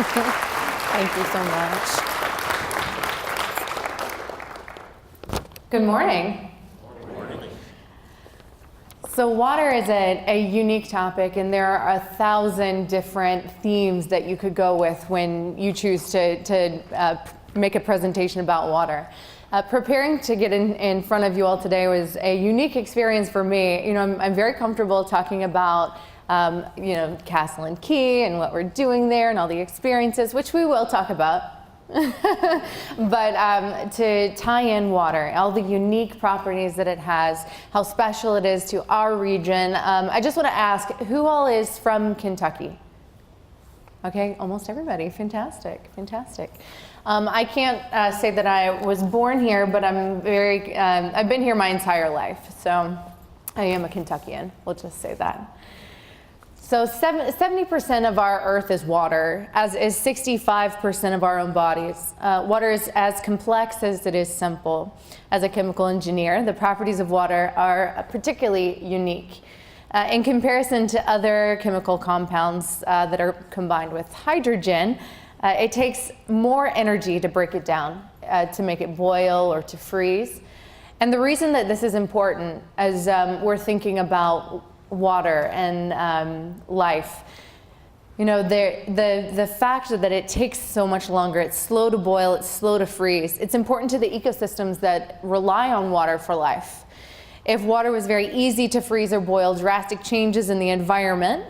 Thank you so much. Good morning. So water is a unique topic, and there are 1,000 different themes that you could go with when you choose to make a presentation about water. Preparing to get in front of you all today was a unique experience for me. You know, I'm very comfortable talking about Castle and Key and what we're doing there and all the experiences, which we will talk about. But to tie in water, all the unique properties that it has, how special it is to our region. I just want to ask, who all is from Kentucky? Okay, almost everybody. Fantastic, fantastic. I can't say that I was born here, but I've been here my entire life, so I am a Kentuckian. We'll just say that. So 70% of our earth is water, as is 65% of our own bodies. Water is as complex as it is simple. As a chemical engineer, the properties of water are particularly unique. In comparison to other chemical compounds that are combined with hydrogen, it takes more energy to break it down, to make it boil or to freeze. And the reason that this is important as we're thinking about water and life, you know, the fact that it takes so much longer, it's slow to boil, it's slow to freeze, it's important to the ecosystems that rely on water for life. If water was very easy to freeze or boil, drastic changes in the environment,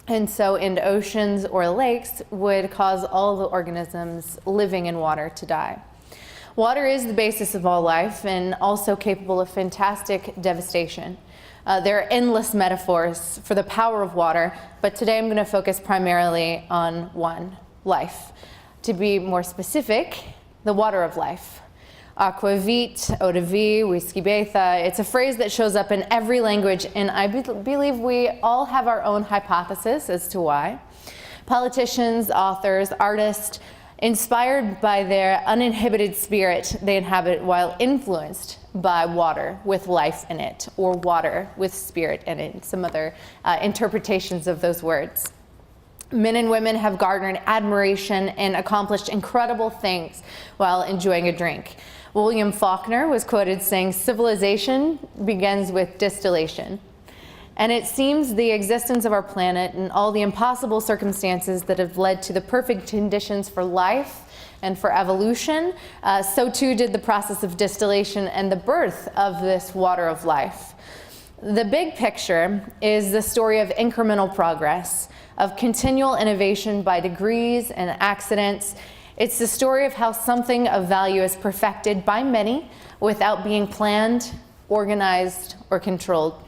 and so in oceans or lakes, would cause all the organisms living in water to die. Water is the basis of all life and also capable of fantastic devastation. There are endless metaphors for the power of water, but today I'm going to focus primarily on one, life. To be more specific, the water of life. Aqua vit, eau de vie, whiskey betha. It's a phrase that shows up in every language, and I believe we all have our own hypothesis as to why. Politicians, authors, artists, inspired by their uninhibited spirit they inhabit while influenced by water with life in it, or water with spirit in it, some other interpretations of those words. Men and women have garnered admiration and accomplished incredible things while enjoying a drink. William Faulkner was quoted saying, "Civilization begins with distillation." And it seems the existence of our planet and all the impossible circumstances that have led to the perfect conditions for life and for evolution, so too did the process of distillation and the birth of this water of life. The big picture is the story of incremental progress, of continual innovation by degrees and accidents. It's the story of how something of value is perfected by many without being planned, organized, or controlled.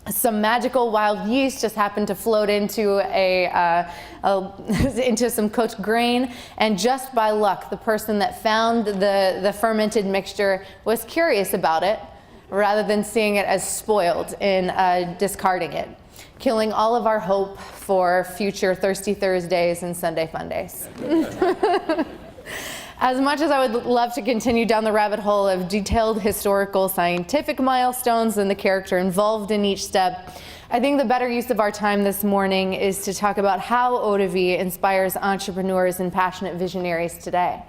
Some magical wild yeast just happened to float into into some cooked grain, and just by luck, the person that found the fermented mixture was curious about it, rather than seeing it as spoiled and discarding it, killing all of our hope for future Thirsty Thursdays and Sunday Fun Days. As much as I would love to continue down the rabbit hole of detailed historical scientific milestones and the character involved in each step, I think the better use of our time this morning is to talk about how eau de vie inspires entrepreneurs and passionate visionaries today.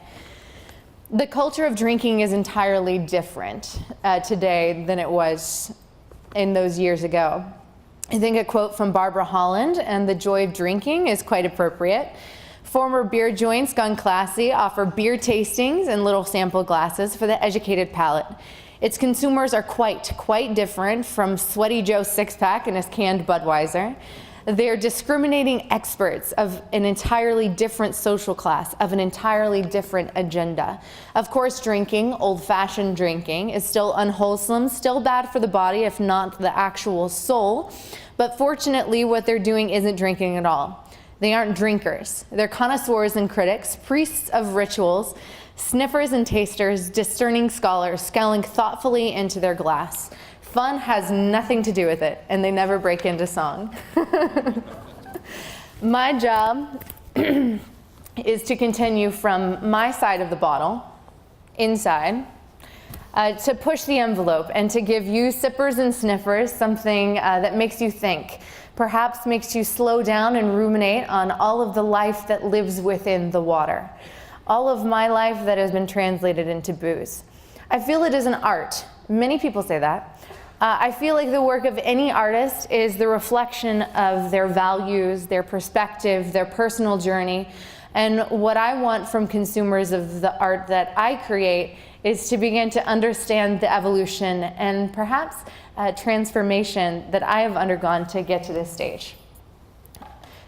The culture of drinking is entirely different today than it was in those years ago. I think a quote from Barbara Holland and The Joy of Drinking is quite appropriate. Former beer joints gone classy offer beer tastings in little sample glasses for the educated palate. Its consumers are quite different from Sweaty Joe's six-pack and his canned Budweiser. They're discriminating experts of an entirely different social class, of an entirely different agenda. Of course, drinking, old-fashioned drinking, is still unwholesome, still bad for the body, if not the actual soul. But fortunately, what they're doing isn't drinking at all. They aren't drinkers. They're connoisseurs and critics, priests of rituals, sniffers and tasters, discerning scholars, scaling thoughtfully into their glass. Fun has nothing to do with it, and they never break into song. My job is to continue from my side of the bottle, inside, to push the envelope and to give you sippers and sniffers something that makes you think, perhaps makes you slow down and ruminate on all of the life that lives within the water, all of my life that has been translated into booze. I feel it is an art. Many people say that. I feel like the work of any artist is the reflection of their values, their perspective, their personal journey. And what I want from consumers of the art that I create is to begin to understand the evolution and perhaps transformation that I have undergone to get to this stage.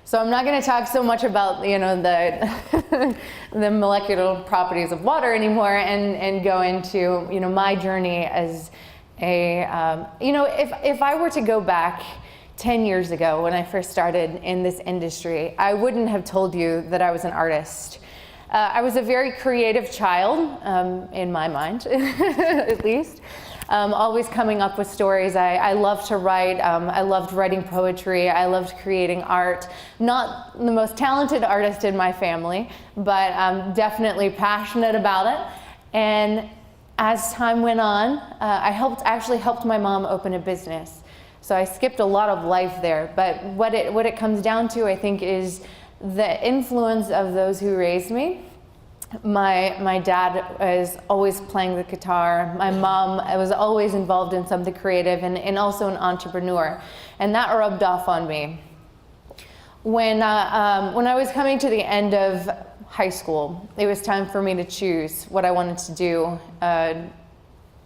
So I'm not going to talk so much about, the the molecular properties of water anymore, and go into, my journey as a, if I were to go back 10 years ago when I first started in this industry, I wouldn't have told you that I was an artist. I was a very creative child, in my mind, at least. Always coming up with stories. I loved to write. I loved writing poetry. I loved creating art. Not the most talented artist in my family, but definitely passionate about it. And as time went on, I actually helped my mom open a business. So I skipped a lot of life there. But what it comes down to, I think, is the influence of those who raised me. My dad was always playing the guitar. My mom was always involved in something creative and also an entrepreneur. And that rubbed off on me. When I was coming to the end of high school, it was time for me to choose what I wanted to do,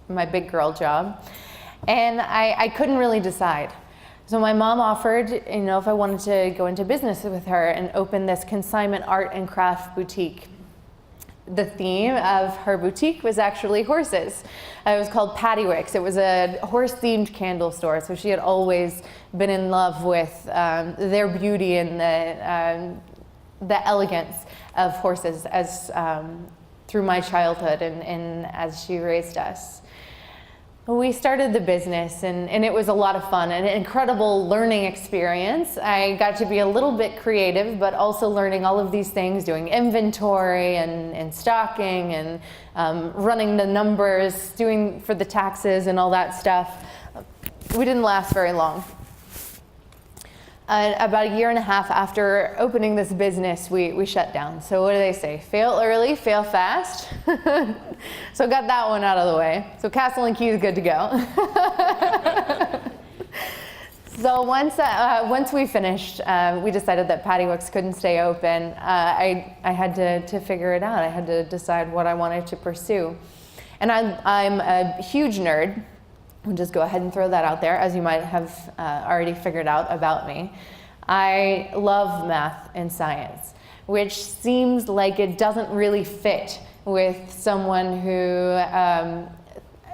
my big girl job. And I couldn't really decide. So my mom offered, if I wanted to go into business with her and open this consignment art and craft boutique. The theme of her boutique was actually horses. It was called Pattywicks. It was a horse-themed candle store. So she had always been in love with their beauty and the elegance of horses as through my childhood and as she raised us. We started the business, and it was a lot of fun, an incredible learning experience. I got to be a little bit creative, but also learning all of these things, doing inventory and stocking and running the numbers, doing for the taxes and all that stuff. We didn't last very long. About a year and a half after opening this business, we shut down. So what do they say? Fail early, fail fast. So got that one out of the way. So Castle and Key is good to go. So once we finished, we decided that Pattywicks couldn't stay open. I had to figure it out. I had to decide what I wanted to pursue. And I'm a huge nerd. I'll just go ahead and throw that out there, as you might have already figured out about me. I love math and science, which seems like it doesn't really fit with someone who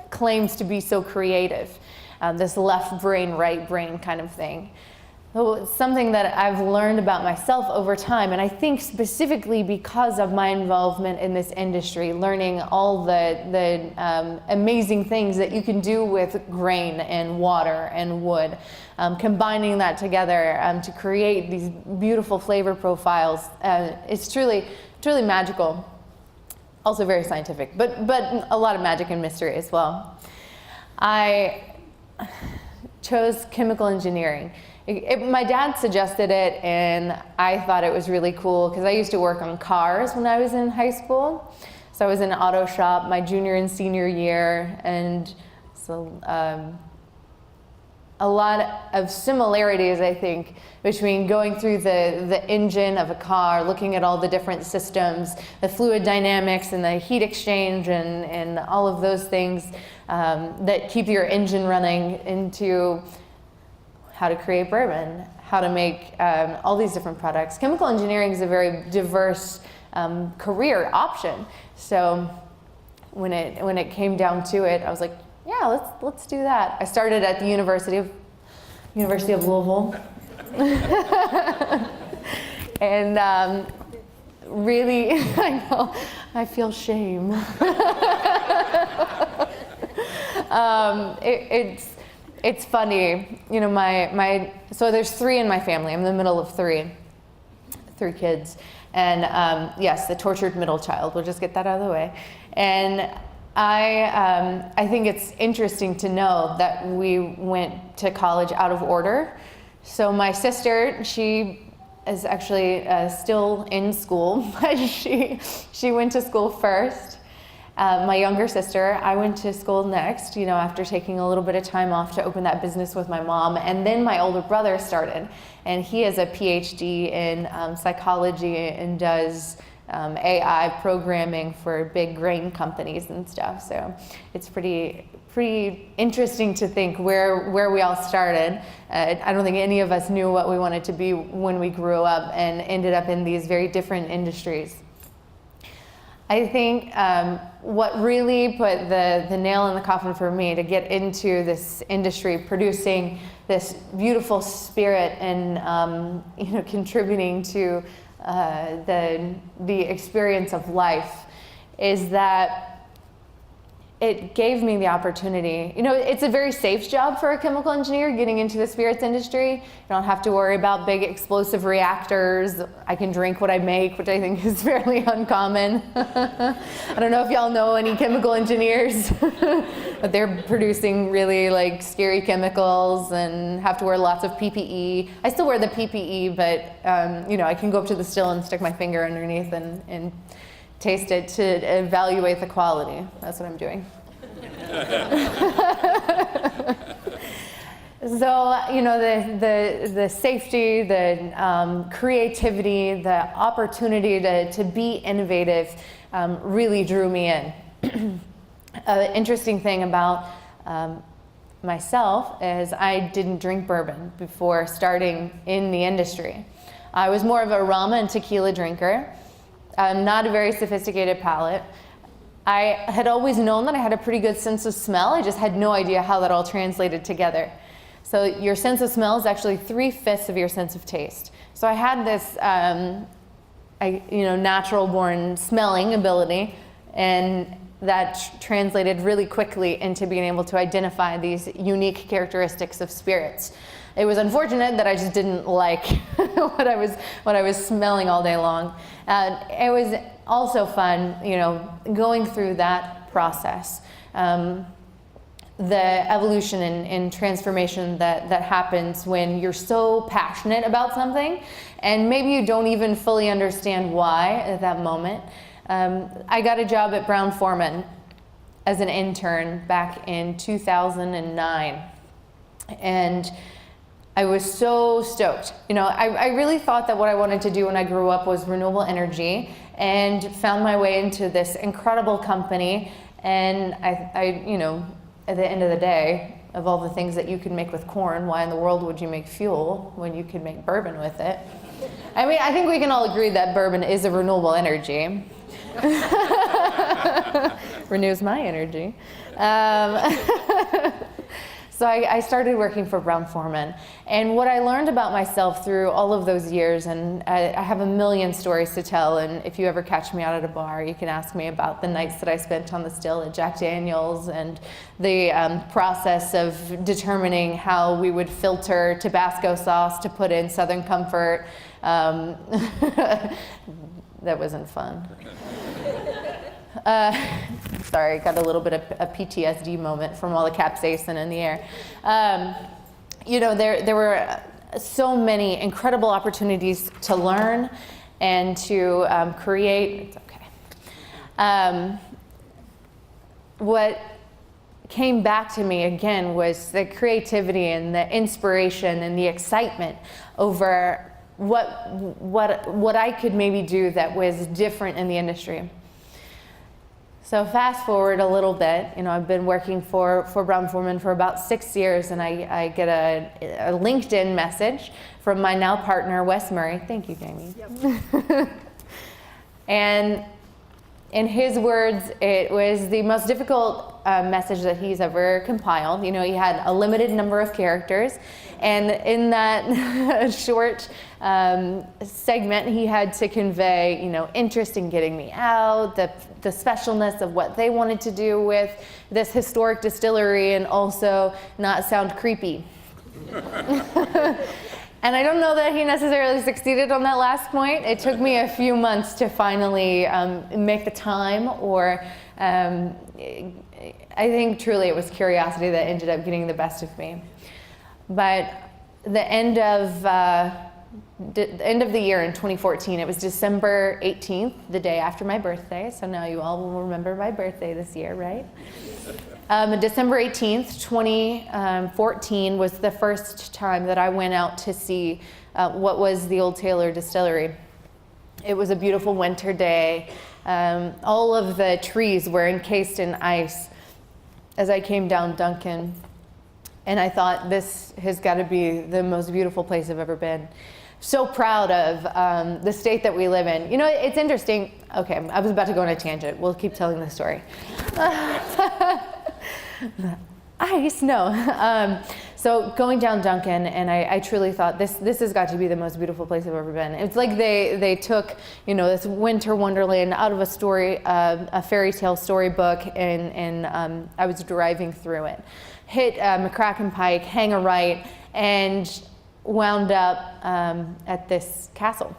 claims to be so creative, this left brain, right brain kind of thing. So it's something that I've learned about myself over time, and I think specifically because of my involvement in this industry, learning all the amazing things that you can do with grain and water and wood, combining that together to create these beautiful flavor profiles. It's truly magical. Also very scientific, but a lot of magic and mystery as well. I chose chemical engineering. My dad suggested it, and I thought it was really cool because I used to work on cars when I was in high school. So I was in an auto shop my junior and senior year, and so a lot of similarities, I think, between going through the engine of a car, looking at all the different systems, the fluid dynamics and the heat exchange and all of those things that keep your engine running, into how to create bourbon, how to make all these different products. Chemical engineering is a very diverse career option. So when it came down to it, I was like, yeah, let's do that. I started at the University of Louisville, and really, I know, I feel shame. It's funny, so there's 3 in my family. I'm the middle of 3 kids. And yes, the tortured middle child, we'll just get that out of the way. And I think it's interesting to know that we went to college out of order. So my sister, she is actually still in school, but she went to school first. My younger sister, I went to school next, after taking a little bit of time off to open that business with my mom. And then my older brother started, and he has a PhD in psychology and does AI programming for big grain companies and stuff. So it's pretty interesting to think where we all started. I don't think any of us knew what we wanted to be when we grew up and ended up in these very different industries. I think what really put the nail in the coffin for me to get into this industry, producing this beautiful spirit and contributing to the experience of life, is that it gave me the opportunity. It's a very safe job for a chemical engineer getting into the spirits industry. You don't have to worry about big explosive reactors. I can drink what I make, which I think is fairly uncommon. I don't know if y'all know any chemical engineers, but they're producing really scary chemicals and have to wear lots of PPE. I still wear the PPE, but I can go up to the still and stick my finger underneath and taste it to evaluate the quality. That's what I'm doing. So, the safety, the creativity, the opportunity to be innovative really drew me in. Interesting thing about myself is I didn't drink bourbon before starting in the industry. I was more of a rum and tequila drinker. Not a very sophisticated palate. I had always known that I had a pretty good sense of smell. I just had no idea how that all translated together. So your sense of smell is actually 3/5 of your sense of taste. So I had this, natural born smelling ability, and that translated really quickly into being able to identify these unique characteristics of spirits. It was unfortunate that I just didn't like what I was smelling all day long. It was also fun, going through that process. The evolution and transformation that happens when you're so passionate about something, and maybe you don't even fully understand why at that moment. I got a job at Brown-Forman as an intern back in 2009, and I was so stoked. I really thought that what I wanted to do when I grew up was renewable energy, and found my way into this incredible company. And I at the end of the day, of all the things that you can make with corn, why in the world would you make fuel when you could make bourbon with it? I mean, I think we can all agree that bourbon is a renewable energy. Renews my energy. So I started working for Brown-Forman, and what I learned about myself through all of those years, and I have a million stories to tell, and if you ever catch me out at a bar, you can ask me about the nights that I spent on the still at Jack Daniel's, and the process of determining how we would filter Tabasco sauce to put in Southern Comfort. That wasn't fun. Sorry, got a little bit of a PTSD moment from all the capsaicin in the air. There were so many incredible opportunities to learn and to create. It's okay. What came back to me again was the creativity and the inspiration and the excitement over what I could maybe do that was different in the industry. So fast forward a little bit, I've been working for Brown-Forman for about 6 years, and I get a LinkedIn message from my now partner, Wes Murray. Thank you, Jamie. Yep. And in his words, it was the most difficult message that he's ever compiled. He had a limited number of characters, and in that short segment, he had to convey, interest in getting me out, the specialness of what they wanted to do with this historic distillery, and also not sound creepy. And I don't know that he necessarily succeeded on that last point. It took me a few months to finally make the time, or I think truly it was curiosity that ended up getting the best of me. But the end of the year in 2014. It was December 18th, the day after my birthday. So now you all will remember my birthday this year, right? December 18th, 2014 was the first time that I went out to see what was the Old Taylor Distillery. It was a beautiful winter day. All of the trees were encased in ice as I came down Duncan. And I thought, this has got to be the most beautiful place I've ever been. So proud of the state that we live in. You know, it's interesting. Okay, I was about to go on a tangent. We'll keep telling the story. Ice, no. So going down Duncan, and I truly thought this has got to be the most beautiful place I've ever been. It's like they took, you know, this winter wonderland out of a story, a fairy tale storybook, and I was driving through it. Hit McCracken Pike, hang a right, and wound up at this castle.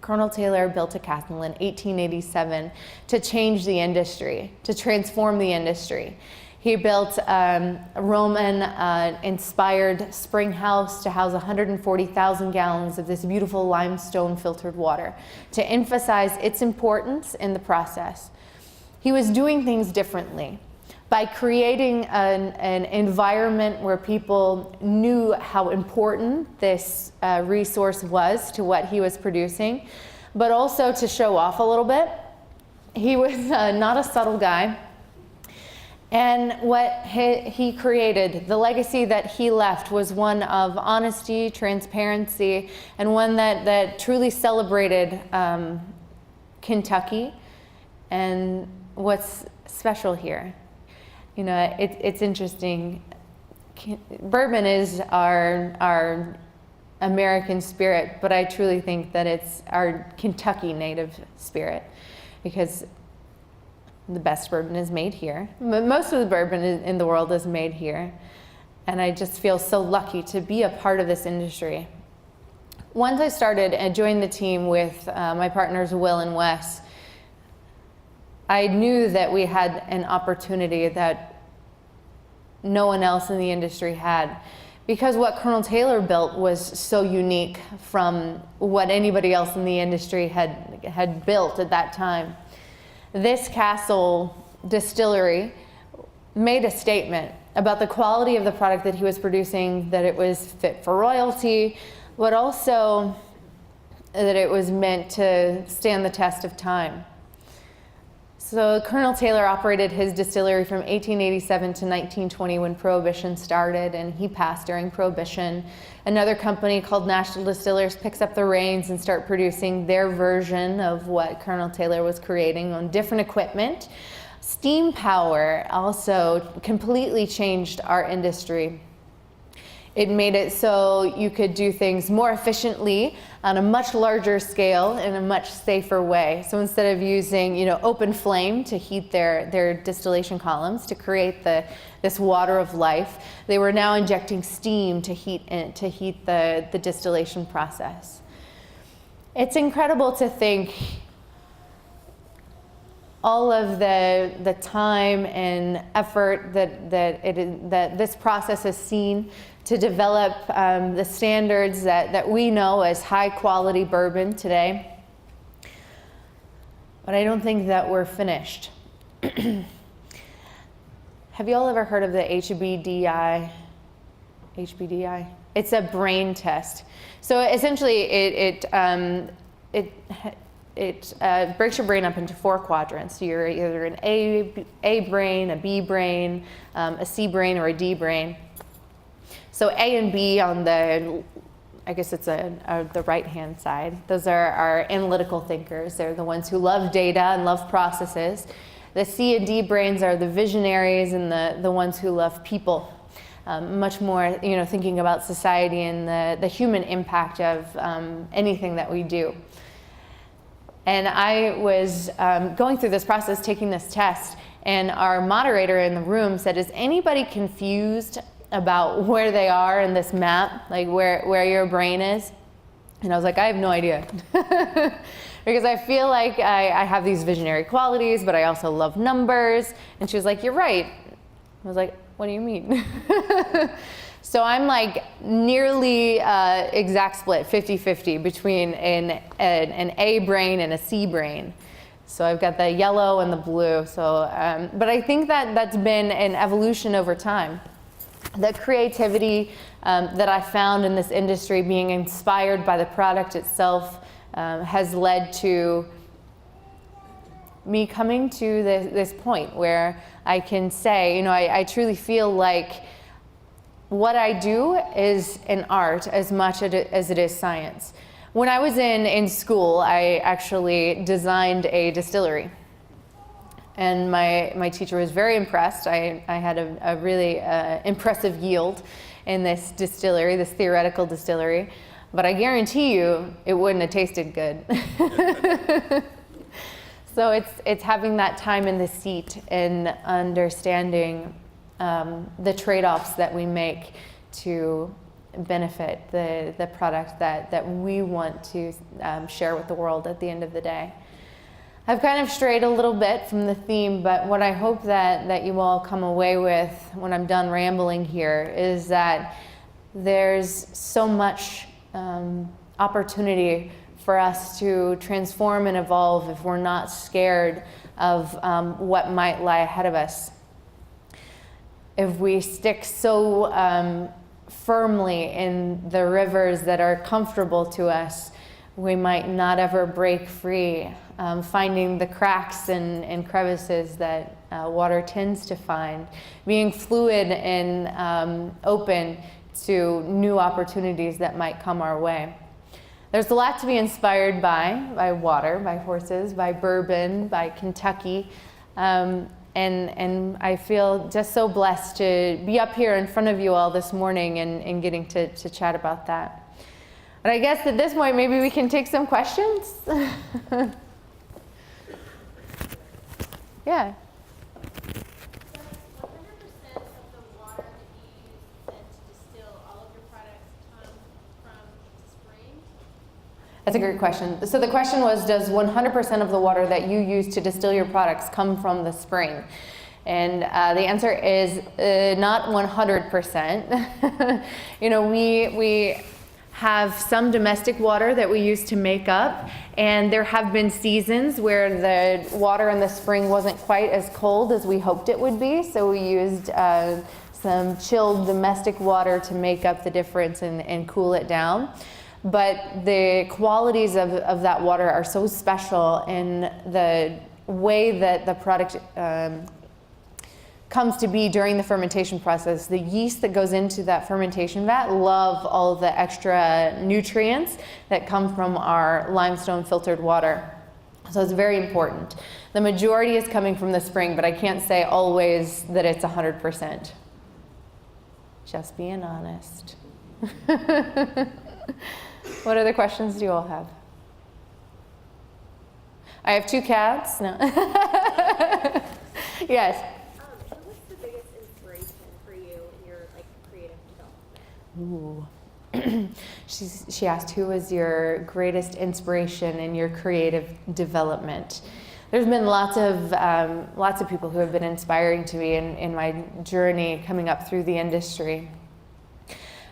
Colonel Taylor built a castle in 1887 to change the industry, to transform the industry. He built a Roman-inspired spring house to house 140,000 gallons of this beautiful limestone filtered water to emphasize its importance in the process. He was doing things differently by creating an environment where people knew how important this resource was to what he was producing, but also to show off a little bit. He was not a subtle guy. And what he created, the legacy that he left, was one of honesty, transparency, and one that truly celebrated Kentucky and what's special here. You know, it's interesting. Bourbon is our American spirit, but I truly think that it's our Kentucky native spirit, because the best bourbon is made here. Most of the bourbon in the world is made here. And I just feel so lucky to be a part of this industry. Once I started and joined the team with my partners Will and Wes, I knew that we had an opportunity that no one else in the industry had, because what Colonel Taylor built was so unique from what anybody else in the industry had built at that time. This castle distillery made a statement about the quality of the product that he was producing, that it was fit for royalty, but also that it was meant to stand the test of time. So Colonel Taylor operated his distillery from 1887 to 1920 when Prohibition started, and he passed during Prohibition. Another company called National Distillers picks up the reins and start producing their version of what Colonel Taylor was creating on different equipment. Steam power also completely changed our industry. It made it so you could do things more efficiently on a much larger scale in a much safer way. So instead of using, you know, open flame to heat their distillation columns to create this water of life, they were now injecting steam to heat the distillation process. It's incredible to think all of the time and effort that this process has seen to develop the standards that we know as high quality bourbon today. But I don't think that we're finished. Have you all ever heard of the HBDI? HBDI? It's a brain test. So essentially it breaks your brain up into 4 quadrants. So you're either an A brain, a B brain, a C brain, or a D brain. So A and B on the, I guess it's the right-hand side. Those are our analytical thinkers. They're the ones who love data and love processes. The C and D brains are the visionaries and the ones who love people. Much more, you know, thinking about society and the human impact of anything that we do. And I was going through this process, taking this test, and our moderator in the room said, "Is anybody confused about where they are in this map, like where your brain is?" And I was like, I have no idea. Because I feel like I have these visionary qualities, but I also love numbers. And she was like, "You're right." I was like, "What do you mean?" So I'm like nearly exact split, 50-50 between an A brain and a C brain. So I've got the yellow and the blue. So, but I think that that's been an evolution over time. The creativity that I found in this industry, being inspired by the product itself, has led to me coming to this point where I can say, you know, I truly feel like what I do is an art as much as it is science. When I was in school, I actually designed a distillery. And my teacher was very impressed. I had a really impressive yield in this distillery, this theoretical distillery. But I guarantee you, it wouldn't have tasted good. So it's having that time in the seat and understanding the trade-offs that we make to benefit the product that we want to share with the world at the end of the day. I've kind of strayed a little bit from the theme, but what I hope that you all come away with when I'm done rambling here is that there's so much opportunity for us to transform and evolve if we're not scared of what might lie ahead of us. If we stick so firmly in the rivers that are comfortable to us, we might not ever break free, finding the cracks and crevices that water tends to find, being fluid and open to new opportunities that might come our way. There's a lot to be inspired by water, by horses, by bourbon, by Kentucky. And I feel just so blessed to be up here in front of you all this morning and getting to chat about that. But I guess at this point, maybe we can take some questions. Yeah. 100% of the water that you use then to distill all of your products come from the spring? That's a great question. So the question was, does 100% of the water that you use to distill your products come from the spring? And the answer is not 100%. You know, we have some domestic water that we use to make up, and there have been seasons where the water in the spring wasn't quite as cold as we hoped it would be, so we used some chilled domestic water to make up the difference and cool it down. But the qualities of that water are so special in the way that the product comes to be during the fermentation process. The yeast that goes into that fermentation vat love all the extra nutrients that come from our limestone filtered water. So it's very important. The majority is coming from the spring, but I can't say always that it's 100%. Just being honest. What other questions do you all have? I have 2 cats. No. Yes. What's the biggest inspiration for you in your creative development? Ooh. She asked, who was your greatest inspiration in your creative development? There's been lots of people who have been inspiring to me in my journey coming up through the industry.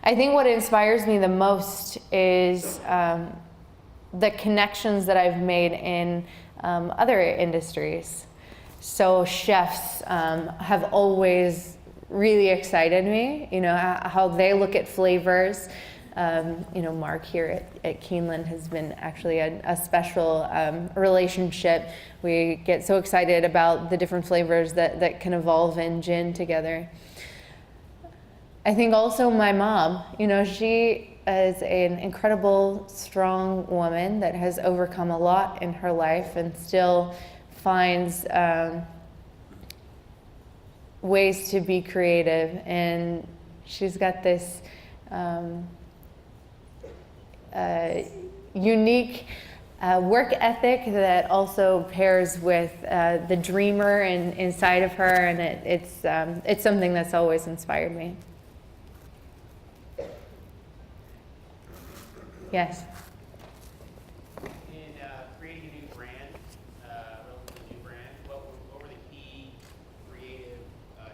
I think what inspires me the most is the connections that I've made in other industries. So chefs have always really excited me, you know, how they look at flavors. You know, Mark here at Keeneland has been actually a special relationship. We get so excited about the different flavors that can evolve in gin together. I think also my mom, you know, she is an incredible, strong woman that has overcome a lot in her life and still finds ways to be creative. And she's got this unique work ethic that also pairs with the dreamer inside of her, and it's something that's always inspired me. Yes. In creating a new brand, relatively new brand, what were the key creative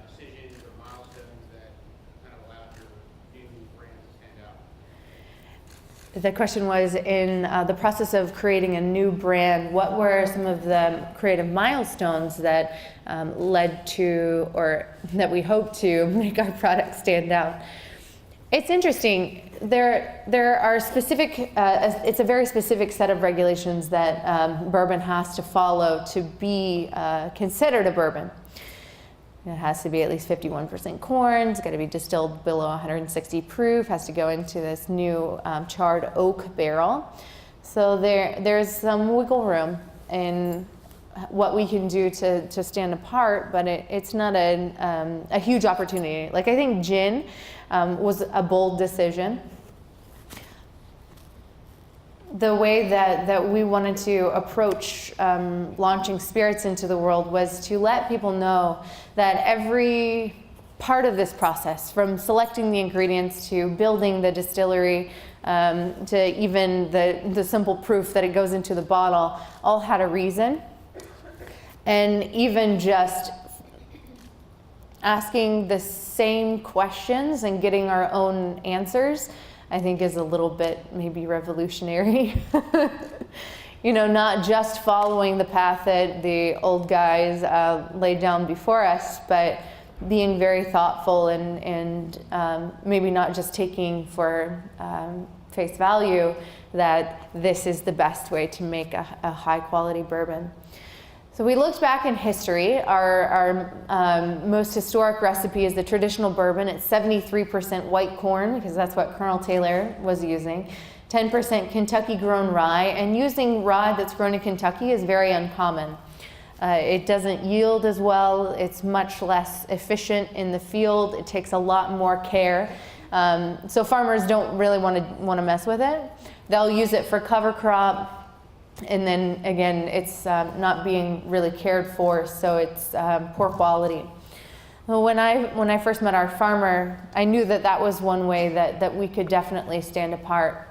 decisions or milestones that kind of allowed your the question was, in the process of creating a new brand, what were some of the creative milestones that led to, or that we hope to make our product stand out? It's interesting. There are specific, it's a very specific set of regulations that bourbon has to follow to be considered a bourbon. It has to be at least 51% corn. It's got to be distilled below 160 proof. Has to go into this new charred oak barrel. So there's some wiggle room in what we can do to stand apart, but it's not a huge opportunity. Like, I think gin was a bold decision. The way that we wanted to approach launching spirits into the world was to let people know that every part of this process, from selecting the ingredients to building the distillery, to even the simple proof that it goes into the bottle, all had a reason. And even just asking the same questions and getting our own answers, I think, is a little bit maybe revolutionary. You know, not just following the path that the old guys laid down before us, but being very thoughtful and maybe not just taking for face value that this is the best way to make a high quality bourbon. So we looked back in history. Our most historic recipe is the traditional bourbon. It's 73% white corn, because that's what Colonel Taylor was using. 10% Kentucky-grown rye, and using rye that's grown in Kentucky is very uncommon. It doesn't yield as well. It's much less efficient in the field. It takes a lot more care. So farmers don't really want to mess with it. They'll use it for cover crop. And then again, it's not being really cared for, so it's poor quality. Well, when I first met our farmer, I knew that was one way that we could definitely stand apart.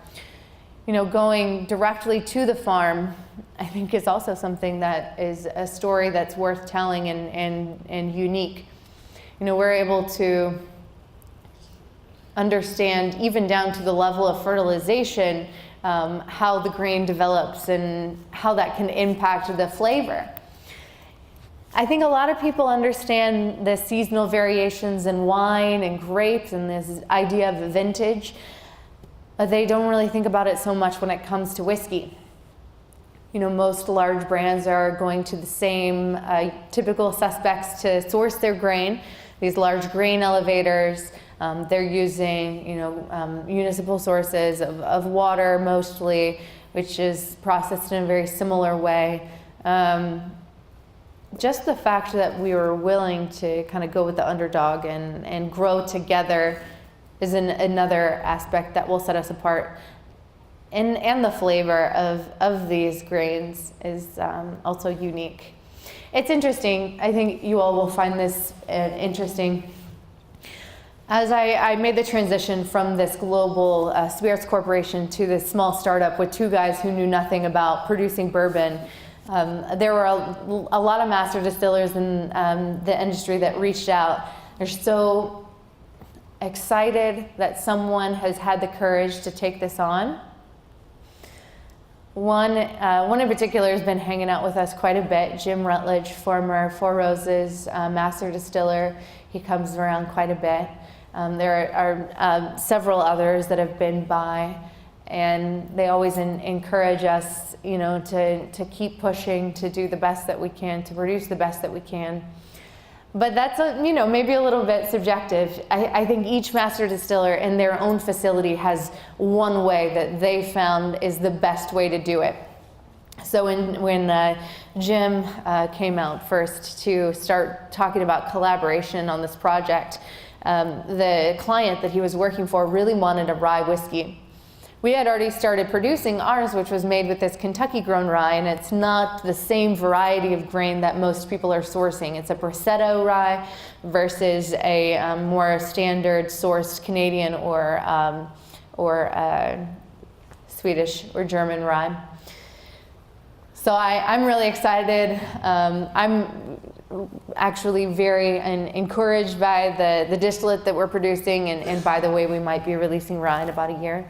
You know, going directly to the farm, I think, is also something that is a story that's worth telling and unique. You know, we're able to understand, even down to the level of fertilization, how the grain develops and how that can impact the flavor. I think a lot of people understand the seasonal variations in wine and grapes and this idea of vintage, but they don't really think about it so much when it comes to whiskey. You know, most large brands are going to the same typical suspects to source their grain, these large grain elevators. They're using, you know, municipal sources of water mostly, which is processed in a very similar way. Just the fact that we were willing to kind of go with the underdog and grow together is another aspect that will set us apart. And the flavor of these grains is also unique. It's interesting. I think you all will find this interesting. As I made the transition from this global spirits corporation to this small startup with two guys who knew nothing about producing bourbon, there were a lot of master distillers in the industry that reached out. They're so excited that someone has had the courage to take this on. One in particular has been hanging out with us quite a bit, Jim Rutledge, former Four Roses master distiller. He comes around quite a bit. There are several others that have been by, and they always encourage us, you know, to keep pushing, to do the best that we can, to produce the best that we can. But that's, you know, maybe a little bit subjective. I think each master distiller in their own facility has one way that they found is the best way to do it. So when Jim came out first to start talking about collaboration on this project, the client that he was working for really wanted a rye whiskey. We had already started producing ours, which was made with this Kentucky-grown rye, and it's not the same variety of grain that most people are sourcing. It's a Prosecco rye versus a more standard sourced Canadian or Swedish or German rye. So I'm really excited. I'm actually very encouraged by the distillate that we're producing, and by the way, we might be releasing rye in about a year.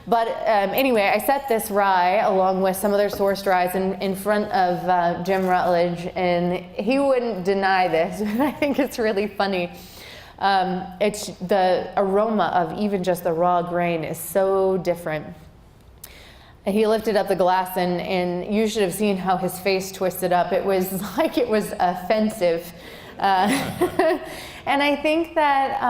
But anyway, I set this rye along with some other sourced ryes in front of Jim Rutledge, and he wouldn't deny this, but I think it's really funny. It's the aroma of even just the raw grain is so different. And he lifted up the glass, and you should have seen how his face twisted up. It was like it was offensive. And I think that,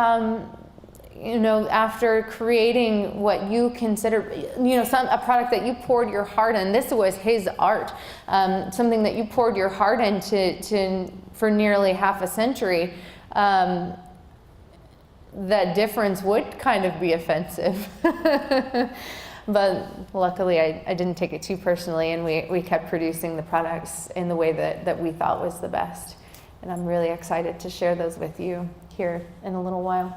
after creating what you consider, a product that you poured your heart in, this was his art, something that you poured your heart into for nearly half a century, that difference would kind of be offensive. But luckily I didn't take it too personally, and we kept producing the products in the way that we thought was the best. And I'm really excited to share those with you here in a little while.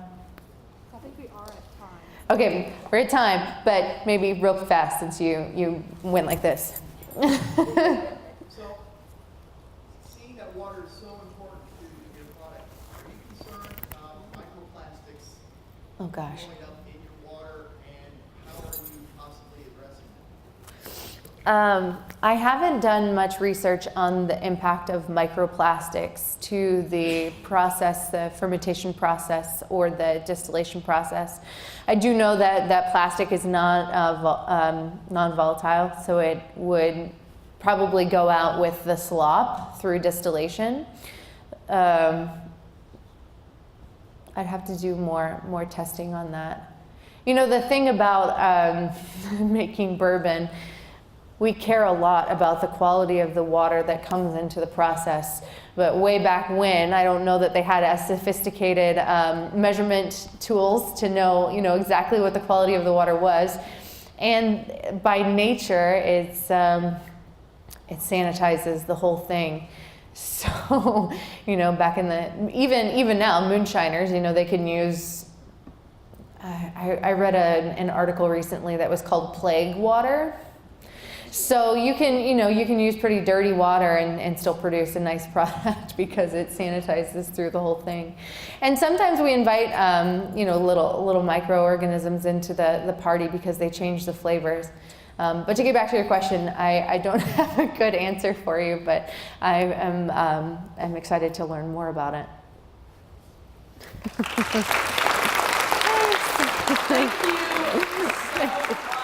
I think we are at time. Okay, we're at time, but maybe real fast since you went like this. So, seeing that water is so important to your product, are you concerned about microplastics Oh gosh. going up in your water, and how are you possibly addressing it? I haven't done much research on the impact of microplastics to the process, the fermentation process or the distillation process. I do know that plastic is not non-volatile, so it would probably go out with the slop through distillation. I'd have to do more testing on that. The thing about making bourbon, we care a lot about the quality of the water that comes into the process. But way back when, I don't know that they had as sophisticated measurement tools to know, exactly what the quality of the water was. And by nature, it sanitizes the whole thing. So, back in even now, moonshiners, they can use. I read an article recently that was called plague water. So you can use pretty dirty water and still produce a nice product because it sanitizes through the whole thing. And sometimes we invite little microorganisms into the party because they change the flavors. But to get back to your question, I don't have a good answer for you, but I'm excited to learn more about it. Thank you.